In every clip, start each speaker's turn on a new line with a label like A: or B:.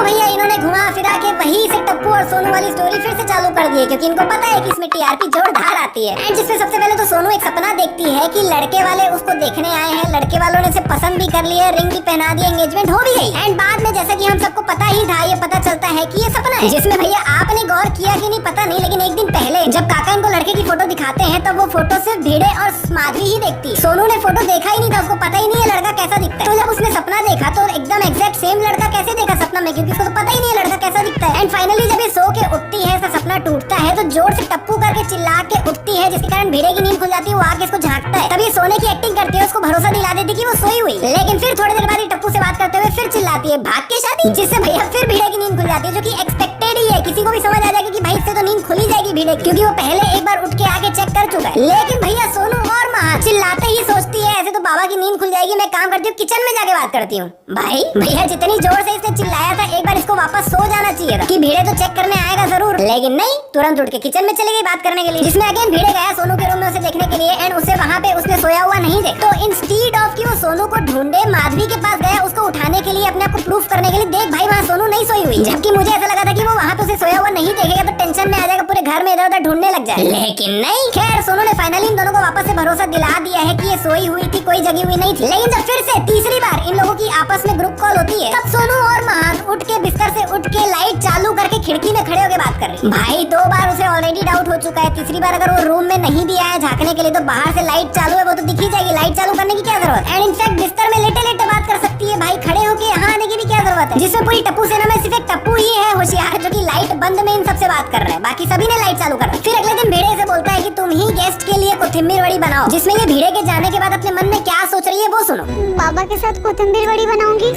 A: भैया इन्होंने घुमा फिरा के वही से टप्पू और सोनू वाली स्टोरी फिर से चालू कर दी है, क्योंकि इनको पता है कि इसमें टीआरपी जोरदार आती है। एंड जिसमें सबसे पहले तो सोनू एक सपना देखती है कि लड़के वाले उसको देखने आए हैं, लड़के वालों ने उसे पसंद भी कर लिया, रिंग भी पहना दी, एंगेजमेंट हो भी गई। एंड बाद में जैसा कि हम सबको पता ही था, ये पता चलता है कि ये सपना है। जिसमें भैया आपने गौर किया कि नहीं पता नहीं, लेकिन एक दिन पहले जब काका इनको लड़के की फोटो दिखाते हैं तब वो फोटो सिर्फ भिड़े और माधुरी ही देखती। सोनू ने फोटो देखा ही नहीं था, उसको पता ही नहीं है लड़का कैसा दिखता है। तो जब उसने सपना देखा तो एकदम एग्जैक्ट सेम लड़का कैसे देखा सपना में, क्योंकि उसको तो पता ही नहीं है लड़का कैसा दिखता है। एंड फाइनली जब ये सो के उठती है, इसका सपना टूटता है तो जोर से टप्पू करके चिल्ला के उठती है, जिसके कारण भिड़े की नींद खुल जाती है। वो आके इसको झांकता है, तब ये सोने की एक्टिंग करती है, उसको भरोसा दिला देती कि वो सोई हुई। लेकिन फिर थोड़ी देर बाद ये टप्पू से बात करते हुए फिर चिल्लाती है भाग के शादी, जिससे भैया फिर भिड़े की नींद खुल जाती है, जो कि एक्सपेक्टेड ही है। किसी को भी समझ आ जाएगा कि भाई इससे तो नींद खुली जाएगी भिड़े की, क्योंकि वो पहले एक बार उठ के आके चेक कर चुका है। लेकिन भैया सोनू और महा चिल्लाते ही सोचती है ऐसे तो बाबा की नींद खुल जाएगी, मैं काम करती हूँ किचन में जाके बात करती हूँ। भाई भैया जितनी जोर से इसने चिल्लाया था, एक बार इसको वापस सो जाना चाहिए था कि भिड़े तो चेक करने आएगा जरूर, लेकिन नहीं, तुरंत उठ के किचन में चली गई बात करने के लिए। जिसमें अगेन भिड़े गया सोनू के रूम में उसे देखने के लिए, एंड उसे वहाँ पे उसने सोया हुआ नहीं देख। तो इंस्टीड ऑफ कि वो सोनू को ढूंढे, माधवी के पास गया उसको उठाने के लिए, अपने आप को प्रूफ करने के लिए, देख भाई वहाँ सोनू नहीं सोई हुई। जबकि मुझे ऐसा लगा था कि वो वहाँ पे उसे सोया हुआ नहीं देखेगा तो टेंशन में आ जाएगा, पूरे घर में इधर उधर ढूंढने लग जाए, लेकिन नहीं। खैर सोनू ने फाइनली इन दोनों को वापस से भरोसा दिला दिया है कि ये सोई हुई थी, कोई जगी हुई नहीं थी। लेकिन जब फिर से तीसरी बार इन लोगों की आपस में ग्रुप कॉल होती है, तब सोनू और महान उठ के बिस्तर से उठ के लाइट चालू करके खिड़की में खड़े होकर बात कर रही। भाई 2 बार उसे ऑलरेडी डाउट हो चुका है, तीसरी बार अगर वो रूम में नहीं भी आया झांकने के लिए तो बाहर से लाइट चालू है, वो तो दिख ही जाएगी, लाइट चालू करने की क्या जरूरत है। एंड इनफैक्ट बिस्तर में लेटे लेटे बात कर सकती है, भाई खड़े होके यहाँ आने की भी क्या जरूरत है। जिसमें पूरी टप्पू सेना में सिर्फ एक टप्पू ही है होशियार, जो कि लाइट बंद में इन सबसे बात कर रहा है, बाकी सभी ने लाइट चालू कर रहा है। फिर अगले दिन भिड़े से बोलता है कि तुम ही गेस्ट के लिए कोथिंबीर वड़ी बनाओ। जिसमें ये भिड़े के जाने के बाद अपने मन में क्या सोच रही है वो सुनो।
B: बाबा के साथ कोथिंबीर वड़ी बनाऊंगी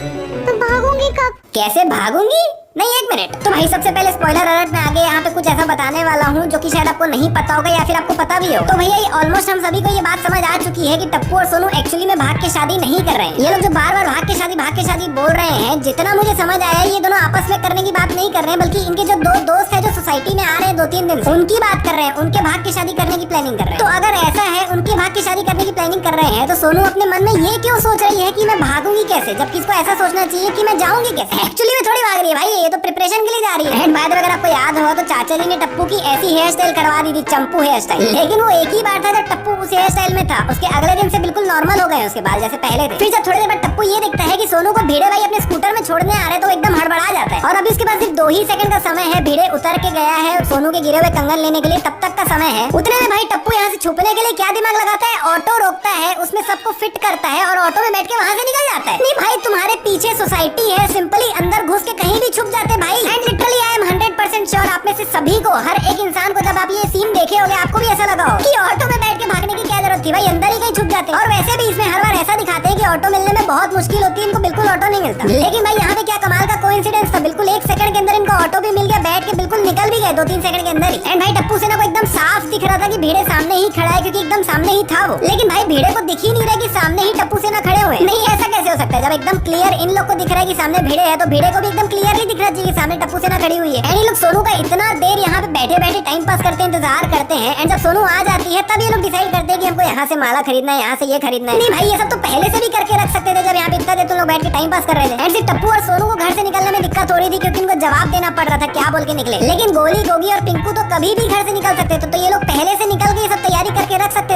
B: तो भागूंगी कब?
A: कैसे भागूंगी? नहीं, एक मिनट। तो भाई सबसे पहले स्पॉइलर अलर्ट में आगे यहाँ पे कुछ ऐसा बताने वाला हूँ जो कि शायद आपको नहीं पता होगा या फिर आपको पता भी हो। तो भैया ये ऑलमोस्ट हम सभी को ये बात समझ आ चुकी है कि टप्पू और सोनू एक्चुअली में भाग के शादी नहीं कर रहे हैं। ये लोग जो बार बार भाग के शादी बोल रहे हैं, जितना मुझे समझ आया ये दोनों आपस में करने की बात नहीं कर रहे हैं, बल्कि इनके जो 2 दोस्त है जो सोसाइटी में आ रहे हैं 2-3 दिन से, उनकी बात कर रहे हैं, उनके भाग के शादी करने की प्लानिंग कर रहे हैं। तो अगर ऐसा है उनके भाग के शादी करने की प्लानिंग कर रहे हैं, तो सोनू अपने मन में ये क्यों सोच रही है कि मैं भागूंगी कैसे, जबकि इसको ऐसा सोचना चाहिए कि मैं जाऊंगी कैसे। एक्चुअली में थोड़ी भाग रही है भाई, ये तो प्रिपरेशन के लिए जा रही है। एंड बाय द वे अगर आपको याद हो तो चाचा जी ने टप्पू की ऐसी हेयर स्टाइल करवा दी थी, चंपू हेयर स्टाइल। लेकिन वो एक ही बार था जब टप्पू उस हेयर स्टाइल में था, उसके अगले दिन से बिल्कुल नॉर्मल हो गए उसके बाल जैसे पहले थे। फिर जब थोड़ी देर बाद टप्पू ये देखता है कि सोनू को भिड़े भाई अपने स्कूटर में छोड़ने आ रहे हैं, तो एकदम हड़बड़ा जाता है। और अभी उसके पास सिर्फ 2 ही सेकंड का समय है, भिड़े उतर के गया है सोनू के गिरे हुए कंगन लेने के लिए, तब तक का समय है। उतने में भाई टप्पू यहाँ से छुपने के लिए क्या दिमाग लगाता है, ऑटो रोकता है, उसमें सबको फिट करता है और ऑटो में बैठ के वहाँ से निकल जाता है। नहीं भाई तुम्हारे पीछे सोसाइटी है, सिंपली अंदर घुस के कहीं भी छुप जाते भाई। And literally I am 100% sure आप में से सभी को, हर एक इंसान को जब आप ये सीन देखे होंगे आपको भी ऐसा लगा हो कि ऑटो में बैठ के भागने की क्या जरूरत थी, भाई अंदर ही कहीं छुप जाते। और वैसे भी इसमें हर बार ऐसा दिखाते हैं कि ऑटो मिलने में बहुत मुश्किल होती है, इनको बिल्कुल ऑटो नहीं मिलता। लेकिन भाई यहाँ पे क्या कमाल का कोइंसिडेंस था, बिल्कुल 1 सेकंड के अंदर इनको ऑटो भी मिल गया, बैठ के बिल्कुल निकल भी गए 2-3 सेकंड के अंदर ही। एंड भाई टप्पू सेना को एकदम साफ दिख रहा था कि भिड़े सामने ही खड़ा है, क्योंकि एकदम सामने ही था वो। लेकिन भाई भिड़े को दिख ही नहीं रहा कि सामने ही टप्पू सेना खड़े हुए। नहीं ऐसा कैसे हो सकता है, जब एकदम क्लियर इन लोग को दिख रहा है कि सामने भिड़े है, तो भिड़े को भी एकदम क्लियरली दिख रहा चाहिए कि सामने टप्पू सेना खड़ी हुई है। एंड ये लोग सोनू का इतना देर यहाँ पे बैठे बैठे टाइम पास करते हैं, इंतजार करते हैं। एंड जब सोनू आ जाती है तब ये लोग डिसाइड करते हैं कि हमको यहाँ से माला खरीदना है, यहाँ से ये खरीदना है। नहीं भाई ये सब तो पहले से भी करके रख सकते थे, जब यहाँ पे इतना देर तुम लोग बैठ के टाइम पास कर रहे थे। एंड सिर्फ टप्पू और सोनू को घर से निकलने में दिक्कत हो रही थी, क्योंकि उनको जवाब देना पड़ रहा था क्या बोल के निकले। लेकिन गोली, गोगी और पिंकू तो कभी भी घर से निकल सकते थे, तो ये लोग पहले से निकल के सब तैयारी करके रख सकते थे।